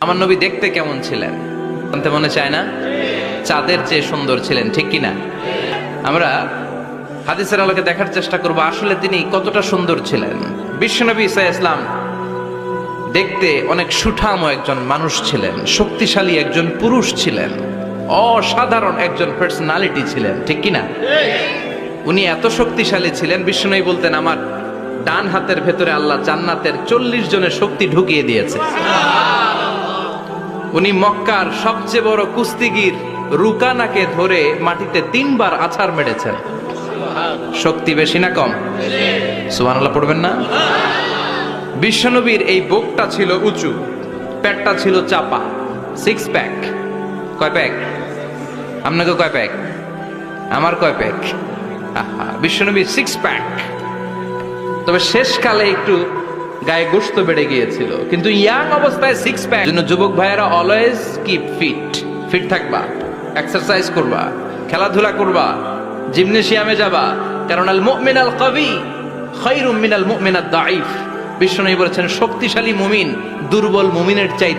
আমার নবী দেখতে কেমন ছিলেন জানতে মনে চায় না? চাঁদের চেয়ে সুন্দর ছিলেন, ঠিক কিনা? আমরা হাদিসের আলোকে দেখার চেষ্টা করব আসলে তিনি কতটা সুন্দর ছিলেন। বিশ্বনবী ঈসা ইসলাম দেখতে অনেক সুঠাম একজন মানুষ ছিলেন, শক্তিশালী একজন পুরুষ ছিলেন, অসাধারণ একজন পার্সোনালিটি ছিলেন, ঠিক কিনা? উনি এত শক্তিশালী ছিলেন, বিশ্বনবী বলতেন আমার ডান হাতের ভেতরে আল্লাহ জান্নাতের 40 জনের শক্তি ঢুকিয়ে দিয়েছে। উনি মক্কার সবচেয়ে বড় কুস্তিগির রুকানাকে ধরে মাটিতে 3 বার আছাড় মেরেছেন। শক্তি বেশি না কম? সুবহানাল্লাহ পড়বেন না? বিশ্বনবীর এই বুকটা ছিল উঁচু, পেটটা ছিল চাপা, 6 প্যাক। কয় প্যাক? আপনাকে কয় প্যাক? আমার কয় প্যাক? বিশ্বনবীর 6 প্যাক। তবে শেষকালে একটু গায়ে গোশত বেড়ে গিয়েছিল, কিন্তু ইয়াং অবস্থায় 6 প্যাক। জন্য যুবক ভাইয়েরা অলওয়েজ কিপ ফিট থাকবা, এক্সারসাইজ করবা, খেলাধুলা করবা, জিমনেশিয়ামে যাবা, কারণ আল মুমিন আল কবি খায়রুম মিনাল মুমিন আদ দাঈফ। বিশ্বনবী বলেছেন শক্তিশালী মুমিন দুর্বল মুমিনের চাইতে